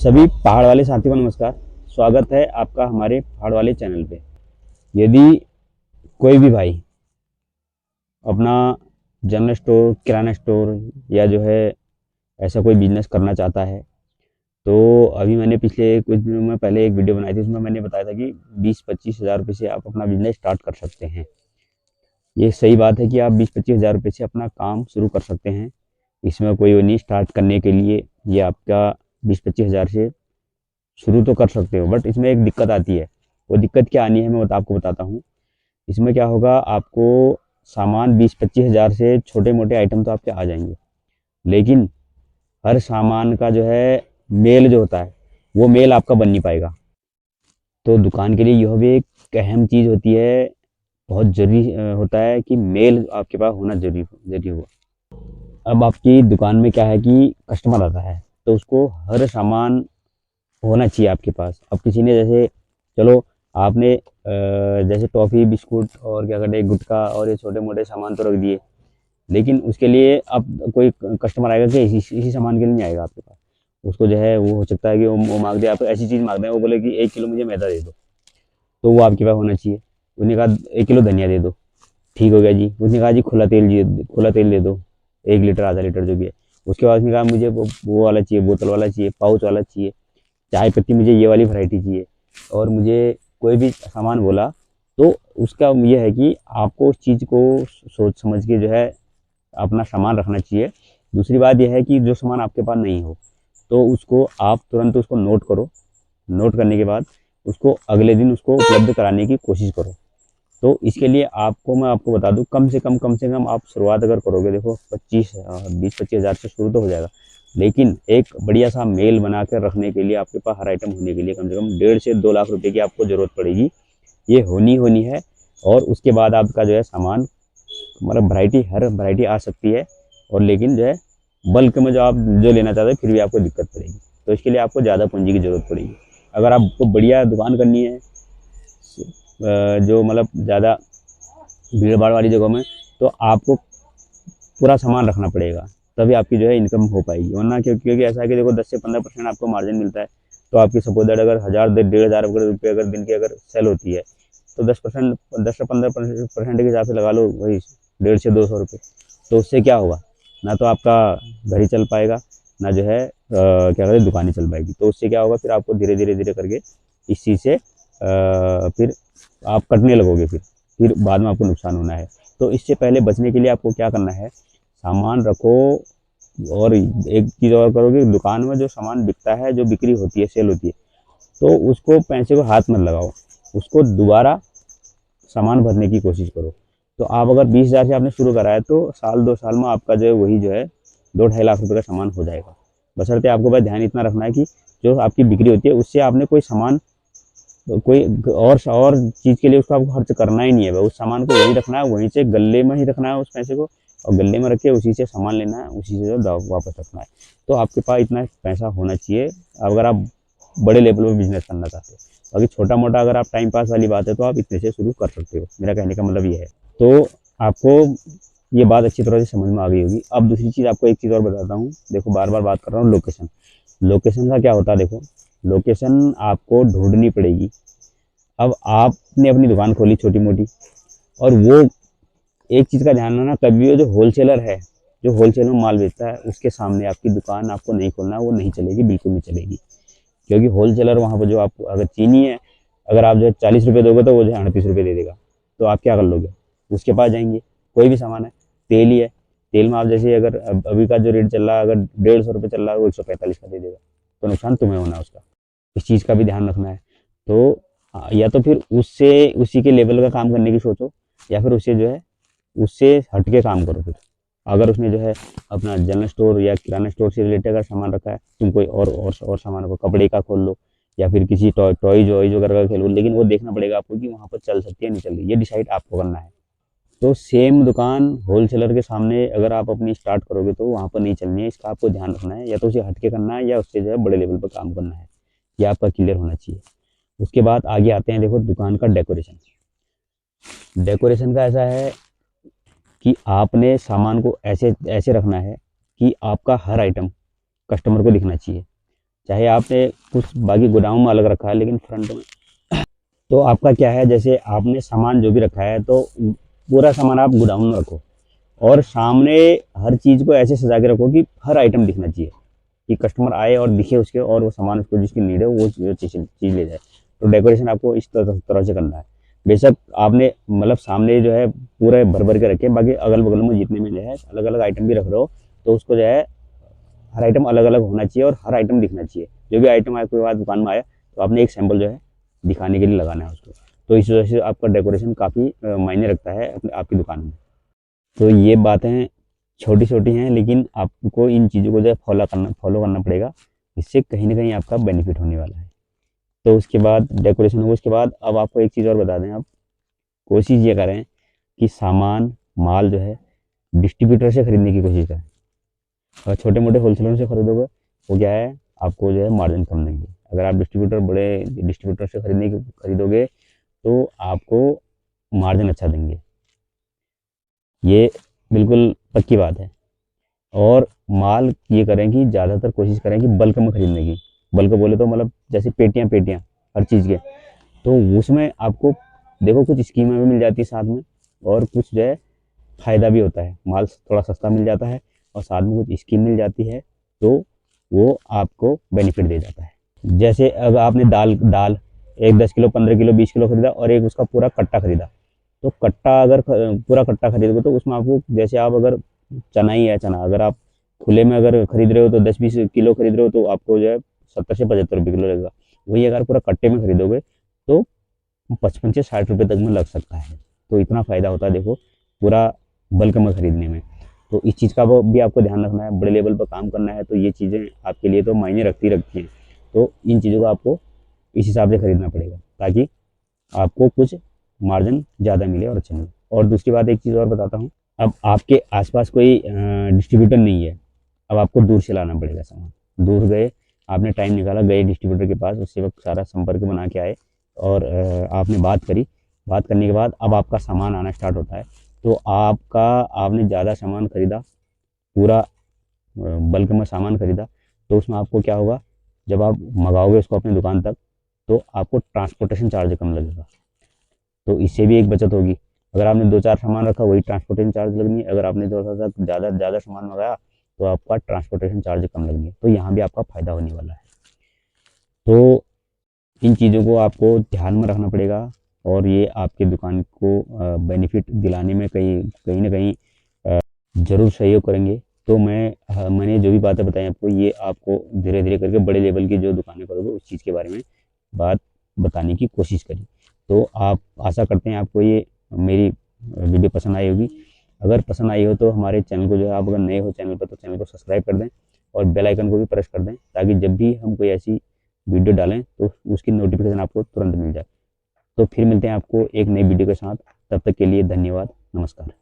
सभी पहाड़ वाले साथियों को नमस्कार। स्वागत है आपका हमारे पहाड़ वाले चैनल पे। यदि कोई भी भाई अपना जनरल स्टोर, किराना स्टोर या जो है ऐसा कोई बिजनेस करना चाहता है, तो अभी मैंने पिछले कुछ दिनों में पहले एक वीडियो बनाई थी, उसमें मैंने बताया था कि 20-25 हज़ार रुपये से आप अपना बिजनेस स्टार्ट कर सकते हैं। ये सही बात है कि आप 20-25 हज़ार रुपये से अपना काम शुरू कर सकते हैं। इसमें कोई वो नहीं, स्टार्ट करने के लिए ये आपका 20-25 हज़ार से शुरू तो कर सकते हो, बट इसमें एक दिक्कत आती है। वो दिक्कत क्या आनी है मैं आपको बताता हूँ। इसमें क्या होगा, आपको सामान 20-25 हज़ार से छोटे मोटे आइटम तो आपके आ जाएंगे, लेकिन हर सामान का जो है मेल जो होता है वो मेल आपका बन नहीं पाएगा। तो दुकान के लिए यह भी एक अहम चीज़ होती है, बहुत ज़रूरी होता है कि मेल आपके पास होना जरूरी जरूरी होगा। अब आपकी दुकान में क्या है कि कस्टमर आता है तो उसको हर सामान होना चाहिए आपके पास। अब किसी ने जैसे, चलो आपने जैसे टॉफ़ी, बिस्कुट और क्या कहते हैं गुटखा और ये छोटे मोटे सामान तो रख दिए, लेकिन उसके लिए अब कोई कस्टमर आएगा कि इसी सामान के लिए नहीं आएगा आपके पास। उसको जो है वो हो सकता है कि वो मांग दे, आप ऐसी चीज़ मांग दें, वो बोले कि 1 किलो मुझे मैदा दे दो, तो वो आपके पास होना चाहिए। उसने कहा 1 किलो धनिया दे दो, ठीक हो गया जी। उसने कहा जी खुला तेल दे दो, 1 लीटर आधा लीटर जो भी है। उसके बाद उसने कहा मुझे वो वाला चाहिए, बोतल वाला चाहिए, पाउच वाला चाहिए, चाय पत्ती मुझे ये वाली वैरायटी चाहिए, और मुझे कोई भी सामान बोला। तो उसका ये है कि आपको उस चीज़ को सोच समझ के जो है अपना सामान रखना चाहिए। दूसरी बात यह है कि जो सामान आपके पास नहीं हो तो उसको आप तुरंत उसको नोट करो। नोट करने के बाद उसको अगले दिन उसको उपलब्ध कराने की कोशिश करो। तो इसके लिए मैं आपको बता दूं, कम से कम आप शुरुआत अगर करोगे, देखो 20-25 हज़ार से शुरू तो हो जाएगा, लेकिन एक बढ़िया सा मेल बना कर रखने के लिए आपके पास हर आइटम होने के लिए कम से कम 1.5 से 2 लाख रुपए की आपको ज़रूरत पड़ेगी। ये होनी है। और उसके बाद आपका जो है सामान, मतलब हर वैरायटी आ सकती है, और लेकिन जो है बल्क में जो आप जो लेना चाहते हैं फिर भी आपको दिक्कत पड़ेगी। तो इसके लिए आपको ज़्यादा पूंजी की ज़रूरत पड़ेगी। अगर आपको बढ़िया दुकान करनी है, जो मतलब ज़्यादा भीड़ भाड़ वाली जगहों में, तो आपको पूरा सामान रखना पड़ेगा, तभी आपकी जो है इनकम हो पाएगी। वरना क्योंकि ऐसा है कि देखो 10 से 15% आपको मार्जिन मिलता है। तो आपकी सपोज दैट अगर 1,000 1,500 रुपये अगर दिन की अगर सेल होती है, तो 10 से 15% के हिसाब से लगा लो, वही 150 से 200 रुपये। तो उससे क्या होगा, ना तो आपका घर ही चल पाएगा, ना जो है क्या कहते हैं दुकान ही चल पाएगी। तो उससे क्या होगा, फिर आपको धीरे धीरे धीरे करके इस चीज़ से फिर आप कटने लगोगे, फिर बाद में आपको नुकसान होना है। तो इससे पहले बचने के लिए आपको क्या करना है, सामान रखो। और एक चीज़ और करो कि दुकान में जो सामान बिकता है, जो बिक्री होती है, सेल होती है, तो उसको पैसे को हाथ मत लगाओ, उसको दोबारा सामान भरने की कोशिश करो। तो आप अगर 20 हज़ार से आपने शुरू करा है, तो साल 2 साल में आपका जो है वही जो है 2-2.5 लाख रुपए का सामान हो जाएगा। बशर्ते आपको बस ध्यान इतना रखना है कि जो आपकी बिक्री होती है उससे आपने कोई सामान, कोई और चीज़ के लिए उसको आपको खर्च करना ही नहीं है। उस सामान को वहीं रखना है, वहीं से गले में ही रखना है उस पैसे को, और गले में रख के उसी से सामान लेना है, उसी से वापस रखना है। तो आपके पास इतना पैसा होना चाहिए अगर आप बड़े लेवल पर बिजनेस करना चाहते हो। बाकी छोटा मोटा अगर आप टाइम पास वाली बात है तो आप इतने से शुरू कर सकते हो। मेरा कहने का मतलब ये है। तो आपको ये बात अच्छी तरह से समझ में आ गई होगी। अब दूसरी चीज़ आपको एक चीज़ और बताता हूँ। देखो बार बार बात कर रहा हूँ लोकेशन। लोकेशन का क्या होता है, देखो लोकेशन आपको ढूंढनी पड़ेगी। अब आपने अपनी दुकान खोली छोटी मोटी, और वो एक चीज़ का ध्यान रखना, कभी वो जो होलसेलर है, जो होलसेल में माल बेचता है, उसके सामने आपकी दुकान आपको नहीं खोलना, वो नहीं चलेगी, बिल्कुल नहीं चलेगी। क्योंकि होलसेलर वहाँ पर जो आप, अगर चीनी है, अगर आप जो है 40 रुपये दोगे तो वो जो है 38 रुपये दे देगा। तो आप क्या कर लोगे, उसके पास जाएंगे। कोई भी सामान है, तेल ही है, तेल में आप जैसे अगर अभी का जो रेट चल रहा है, अगर 150 रुपये चल रहा है, वो 145 का दे देगा, तो नुकसान तुम्हें होना है उसका। इस चीज़ का भी ध्यान रखना है। तो या तो फिर उससे उसी के लेवल का काम करने की सोचो, या फिर उससे जो है उससे हट के काम करो। फिर अगर उसने जो है अपना जनरल स्टोर या किराना स्टोर से रिलेटेड अगर सामान रखा है, तुम कोई और सामान को कपड़े का खोल लो, या फिर किसी टॉयज वॉयज वगैरह का खेलो, लेकिन वो देखना पड़ेगा आपको कि वहाँ पर चल सकती है नहीं चल रही, ये डिसाइड आपको करना है। तो सेम दुकान होलसेलर के सामने अगर आप अपनी स्टार्ट करोगे तो वहाँ पर नहीं चलनी है, इसका आपको ध्यान रखना है। या तो उसे हट के करना है, या उससे जो है बड़े लेवल पर काम करना है। ये आपका क्लियर होना चाहिए। उसके बाद आगे आते हैं, देखो दुकान का डेकोरेशन। डेकोरेशन का ऐसा है कि आपने सामान को ऐसे ऐसे रखना है कि आपका हर आइटम कस्टमर को दिखना चाहिए। चाहे आपने कुछ बाकी गोडाउन में अलग रखा है, लेकिन फ्रंट में तो आपका क्या है, जैसे आपने सामान जो भी रखा है तो पूरा सामान आप गोडाउन में रखो, और सामने हर चीज़ को ऐसे सजा के रखो कि हर आइटम दिखना चाहिए, कि कस्टमर आए और दिखे उसके, और वो सामान उसको जिसकी नीड है वो चीज़ ले जाए। तो डेकोरेशन आपको इस तरह से करना है। बेशक आपने मतलब सामने जो है पूरे भर भर के रखे, बाकी अगल बगल में जितने में जो है अलग अलग आइटम भी रख रहे हो, तो उसको जो है हर आइटम अलग अलग होना चाहिए और हर आइटम दिखना चाहिए। जो भी आइटम आपके पास दुकान में आया तो आपने एक सैंपल जो है दिखाने के लिए लगाना है उसको। तो इस वजह से आपका डेकोरेशन काफ़ी मायने रखता है आपकी दुकान में। तो ये बातें छोटी छोटी हैं, लेकिन आपको इन चीज़ों को जो है फॉलो करना पड़ेगा। इससे कहीं ना कहीं आपका बेनिफिट होने वाला है। तो उसके बाद डेकोरेशन हो, उसके बाद अब आपको एक चीज़ और बता दें, आप कोशिश ये करें कि सामान माल जो है डिस्ट्रीब्यूटर से खरीदने की कोशिश करें। अगर छोटे मोटे होलसेलर से खरीदोगे वो क्या है, आपको जो है मार्जिन कम देंगे। अगर आप बड़े डिस्ट्रीब्यूटर से खरीदोगे तो आपको मार्जिन अच्छा देंगे, ये बिल्कुल पक्की बात है। और माल ये करें कि ज़्यादातर कोशिश करें कि बल्क में खरीदने की। बल्क बोले तो मतलब जैसे पेटियाँ पेटियाँ हर चीज़ के, तो उसमें आपको देखो कुछ स्कीमें भी मिल जाती है साथ में, और कुछ जो है फ़ायदा भी होता है, माल थोड़ा सस्ता मिल जाता है और साथ में कुछ स्कीम मिल जाती है, तो वो आपको बेनिफिट दे जाता है। जैसे अगर आपने दाल दाल एक 10 किलो 15 किलो 20 किलो खरीदा और एक उसका पूरा कट्टा खरीदा, तो कट्टा अगर पूरा कट्टा खरीदोगे तो उसमें आपको, जैसे आप अगर चना ही है, चना अगर आप खुले में अगर खरीद रहे हो तो 10-20 किलो खरीद रहे हो तो आपको जो है 70 से 75 रुपये किलो लगेगा। वही अगर पूरा कट्टे में खरीदोगे तो 55 से 60 रुपये तक में लग सकता है। तो इतना फ़ायदा होता है देखो पूरा बल्क में खरीदने में। तो इस चीज़ का वो भी आपको ध्यान रखना है, बड़े लेवल पर काम करना है, तो ये चीज़ें आपके लिए तो मायने रखती हैं। तो इन चीज़ों को आपको इस हिसाब से खरीदना पड़ेगा, ताकि आपको कुछ मार्जिन ज़्यादा मिले और अच्छा मिले। और दूसरी बात एक चीज़ और बताता हूँ, अब आपके आसपास कोई डिस्ट्रीब्यूटर नहीं है, अब आपको दूर से लाना पड़ेगा सामान। दूर गए, आपने टाइम निकाला, गए डिस्ट्रीब्यूटर के पास, उससे वक्त सारा संपर्क बना के आए और आपने बात करी। बात करने के बाद अब आपका सामान आना स्टार्ट होता है। तो आपने ज़्यादा सामान खरीदा, पूरा बल्क में सामान खरीदा, तो उसमें आपको क्या होगा, जब आप मंगाओगे उसको अपनी दुकान तक, तो आपको ट्रांसपोर्टेशन चार्ज कम लगेगा। तो इससे भी एक बचत होगी। अगर आपने 2-4 सामान रखा वही ट्रांसपोर्टेशन चार्ज लगनी है, अगर आपने थोड़ा सा ज़्यादा ज़्यादा सामान मंगाया तो आपका ट्रांसपोर्टेशन चार्ज कम लगनी है। तो यहाँ भी आपका फ़ायदा होने वाला है। तो इन चीज़ों को आपको ध्यान में रखना पड़ेगा, और ये आपकी दुकान को बेनिफिट दिलाने में कहीं कहीं ना कहीं ज़रूर सहयोग करेंगे। तो मैंने जो भी बातें बताई आपको, ये आपको धीरे धीरे करके बड़े लेवल की जो दुकानें करोगे उस चीज़ के बारे में बात बताने की कोशिश करी। तो आप आशा करते हैं आपको ये मेरी वीडियो पसंद आई होगी। अगर पसंद आई हो तो हमारे चैनल को जो है, आप अगर नए हो चैनल पर तो चैनल को सब्सक्राइब कर दें और बेल आइकन को भी प्रेस कर दें, ताकि जब भी हम कोई ऐसी वीडियो डालें तो उसकी नोटिफिकेशन आपको तुरंत मिल जाए। तो फिर मिलते हैं आपको एक नई वीडियो के साथ, तब तक के लिए धन्यवाद, नमस्कार।